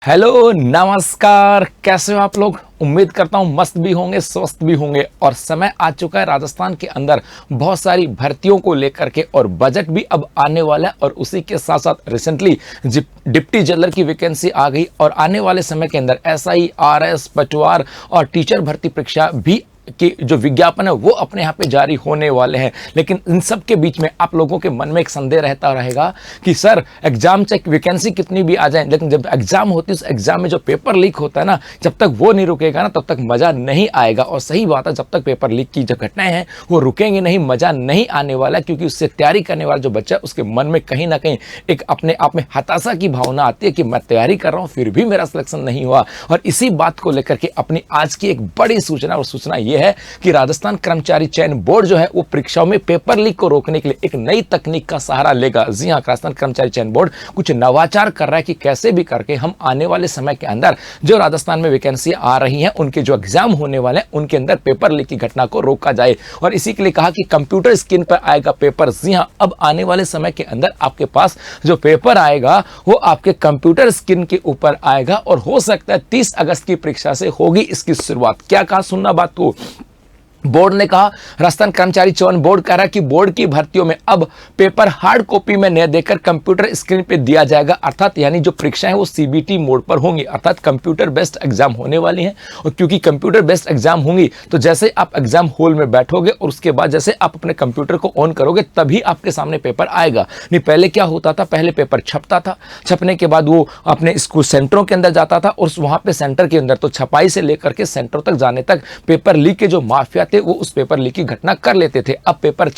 Hello नमस्कार, कैसे हो आप लोग। उम्मीद करता हूँ मस्त भी होंगे, स्वस्थ भी होंगे। और समय आ चुका है राजस्थान के अंदर बहुत सारी भर्तियों को लेकर के, और बजट भी अब आने वाला है। और उसी के साथ साथ रिसेंटली डिप्टी जेलर की वैकेंसी आ गई, और आने वाले समय के अंदर एसआई, आरएस, पटवार और टीचर भर्ती परीक्षा भी कि जो विज्ञापन है वो अपने यहाँ पे जारी होने वाले हैं। लेकिन इन सब के बीच में आप लोगों के मन में एक संदेह रहता रहेगा कि सर एग्जाम चाहे वैकेंसी कितनी भी आ जाए, लेकिन जब एग्जाम होती है उस एग्जाम में जो पेपर लीक होता है ना, जब तक वो नहीं रुकेगा ना तब तक मजा नहीं आएगा। और सही बात है, जब तक पेपर लीक की जो घटनाएं हैं वो रुकेंगी नहीं, मजा नहीं आने वाला। क्योंकि उससे तैयारी करने वाला जो बच्चा है उसके मन में कहीं ना कहीं एक अपने आप में हताशा की भावना आती है कि मैं तैयारी कर रहा हूँ फिर भी मेरा सिलेक्शन नहीं हुआ। और इसी बात को लेकर के अपनी आज की एक बड़ी सूचना, और सूचना ये है कि राजस्थान कर्मचारी चयन बोर्ड जो है वो परीक्षाओं में पेपर लीक को रोकने के लिए एक नई तकनीक का सहारा लेगा। जी हां, राजस्थान कर्मचारी चयन बोर्ड कुछ नवाचार कर रहा है कि कैसे भी करके हम आने वाले समय के अंदर जो राजस्थान में वैकेंसी आ रही हैं उनके जो एग्जाम होने वाले हैं उनके अंदर पेपर लीक की घटना को रोका जाए। और इसी के लिए कहा कि कंप्यूटर स्क्रीन पर आएगा पेपर। जी हां, अब आने वाले समय के अंदर आपके पास जो पेपर आएगा वो आपके कंप्यूटर स्क्रीन के ऊपर आएगा, और हो सकता है 30 अगस्त की परीक्षा से होगी इसकी शुरुआत। क्या कहा, सुनना बात को। बोर्ड ने कहा, राजस्थान कर्मचारी चयन बोर्ड कह रहा है कि बोर्ड की भर्तियों में अब पेपर हार्ड कॉपी में न देकर कंप्यूटर स्क्रीन पे दिया जाएगा। अर्थात यानी जो परीक्षाएं वो सीबीटी मोड पर होंगी, अर्थात कंप्यूटर बेस्ड एग्जाम होने वाली हैं। और क्योंकि कंप्यूटर बेस्ड एग्जाम होंगी तो जैसे आप एग्जाम हॉल में बैठोगे और उसके बाद जैसे आप अपने कंप्यूटर को ऑन करोगे तभी आपके सामने पेपर आएगा। नहीं पहले क्या होता था, पहले पेपर छपता था, छपने के बाद वो अपने स्कूल सेंटरों के अंदर जाता था, और वहां पे सेंटर के अंदर तो छपाई से लेकर के सेंटर तक जाने तक पेपर लीक के जो माफिया वो उस पेपर लीक की घटना कर लेते थे। अब पेपर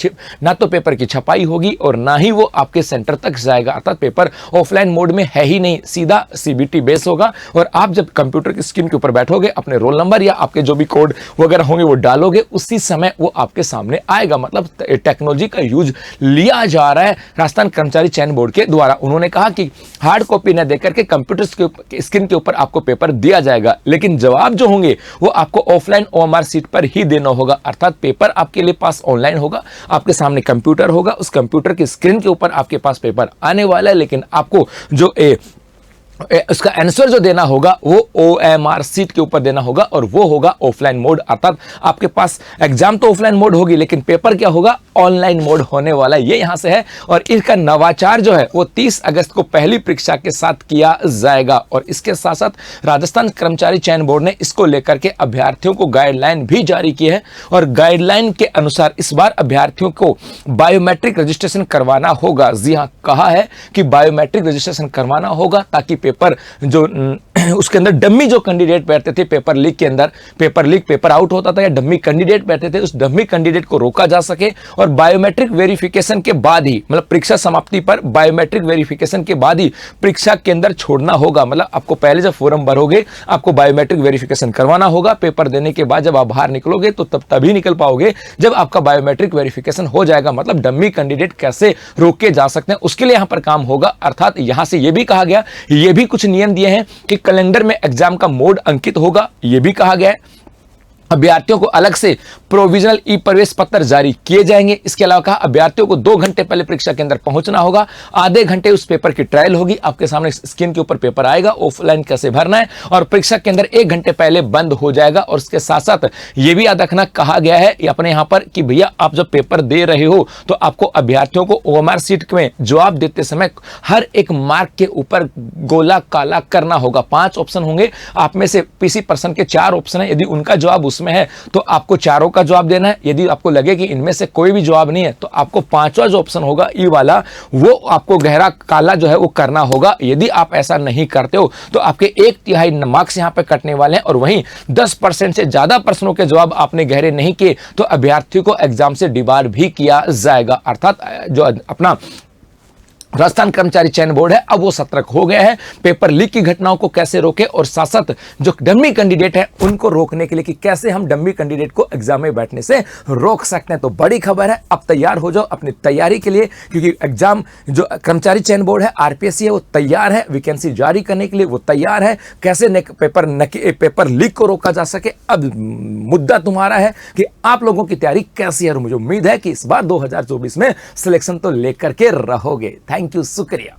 ना तो पेपर की छपाई होगी और ना ही वो आपके सेंटर तक जाएगा। अर्थात पेपर ऑफलाइन मोड में है ही नहीं, सीधा सीबीटी बेस होगा। और आप जब कंप्यूटर की स्क्रीन के ऊपर बैठोगे, अपने रोल नंबर या आपके जो भी कोड वगैरह होंगे वो डालोगे, उसी समय वो आपके सामने आएगा। मतलब टेक्नोलॉजी का यूज लिया जा रहा है राजस्थान कर्मचारी चयन बोर्ड के द्वारा। उन्होंने कहा कि हार्ड कॉपी न देकर के कंप्यूटर स्क्रीन के ऊपर आपको पेपर दिया जाएगा, लेकिन जवाब जो होंगे वो आपको ऑफलाइन ओएमआर सीट पर ही देना होगा। अर्थात पेपर आपके लिए पास ऑनलाइन होगा, आपके सामने कंप्यूटर होगा, उस कंप्यूटर की स्क्रीन के ऊपर आपके पास पेपर आने वाला है। लेकिन आपको जो उसका आंसर जो देना होगा वो ओएमआर सीट के ऊपर देना होगा, और वो होगा ऑफलाइन मोड। अर्थात आपके पास एग्जाम तो ऑफलाइन मोड होगी, लेकिन पेपर क्या होगा, ऑनलाइन मोड होने वाला है। ये यहां से है। और इसका नवाचार जो है वो 30 अगस्त को पहली परीक्षा के साथ किया जाएगा। और इसके साथ साथ राजस्थान कर्मचारी चयन बोर्ड ने इसको लेकर के अभ्यर्थियों को गाइडलाइन भी जारी की है। और गाइडलाइन के अनुसार इस बार अभ्यर्थियों को बायोमेट्रिक रजिस्ट्रेशन करवाना होगा। जी हां, कहा है कि बायोमेट्रिक रजिस्ट्रेशन करवाना होगा ताकि पेपर जो उसके अंदर डम्मी जो कैंडिडेट बैठते थे पेपर लीक के अंदर, पेपर लीक पेपर आउट होता था या डम्मी कैंडिडेट बैठते थे, उस डम्मी कैंडिडेट को रोका जा सके। और बायोमेट्रिक वेरिफिकेशन के बाद ही, मतलब परीक्षा समाप्ति पर बायोमेट्रिक वेरिफिकेशन के बाद ही परीक्षा के अंदर छोड़ना होगा। मतलब आपको पहले जब फॉर्म भरोगे आपको बायोमेट्रिक वेरिफिकेशन करवाना होगा। पेपर देने के बाद जब आप बाहर निकलोगे तो तभी निकल पाओगे जब आपका बायोमेट्रिक वेरिफिकेशन हो जाएगा। मतलब डम्मी कैंडिडेट कैसे रोके जा सकते हैं उसके लिए यहां पर काम होगा। अर्थात यहां से यह भी कहा गया, ये भी कुछ नियम दिए हैं कि कैलेंडर में एग्जाम का मोड अंकित होगा। यह भी कहा गया है अभ्यर्थियों को अलग से प्रोविजनल ई प्रवेश पत्र जारी किए जाएंगे। इसके अलावा कहा अभ्यर्थियों को 2 घंटे पहले परीक्षा के अंदर पहुंचना होगा। आधे घंटे उस पेपर की ट्रायल होगी, आपके सामने स्क्रीन के ऊपर पेपर आएगा, ऑफलाइन कैसे भरना है, और परीक्षा के अंदर 1 घंटे पहले बंद हो जाएगा। और इसके साथ साथ यह भी याद रखना कहा गया है अपने यहां पर कि भैया आप जब पेपर दे रहे हो तो आपको अभ्यर्थियों को ओएमआर सीट में जवाब देते समय हर एक मार्क के ऊपर गोला काला करना होगा। 5 ऑप्शन होंगे, आप में से किसी पर्सन के 4 ऑप्शन है, यदि उनका जवाब उसमें है तो आपको चारों का जवाब देना है। यदि आपको लगे कि इनमें से कोई भी जवाब नहीं है तो आपको 5वां जो ऑप्शन होगा ई वाला, वो आपको गहरा काला जो है वो करना होगा। यदि आप ऐसा नहीं करते हो तो आपके 1/3 मार्क्स यहां पे कटने वाले हैं। और वहीं 10% से ज्यादा प्रश्नों के जवाब आपने गहरे नहीं किए तो अभ्यर्थियों को एग्जाम से डिबार भी किया जाएगा। अर्थात जो अपना राजस्थान कर्मचारी चयन बोर्ड है अब वो सतर्क हो गया है पेपर लीक की घटनाओं को कैसे रोके, और साथ साथ जो डम्मी कैंडिडेट है उनको रोकने के लिए कि कैसे हम डम्मी कैंडिडेट को एग्जाम में बैठने से रोक सकते हैं। तो बड़ी खबर है, अब तैयार हो जाओ अपनी तैयारी के लिए, क्योंकि एग्जाम जो कर्मचारी चयन बोर्ड है आरपीएससी है वो तैयार है, वैकेंसी जारी करने के लिए वो तैयार है। कैसे पेपर लीक को रोका जा सके, अब मुद्दा तुम्हारा है कि आप लोगों की तैयारी कैसी है। मुझे उम्मीद है कि इस बार 2024 में सिलेक्शन तो लेकर के रहोगे। थैंक यू, शुक्रिया।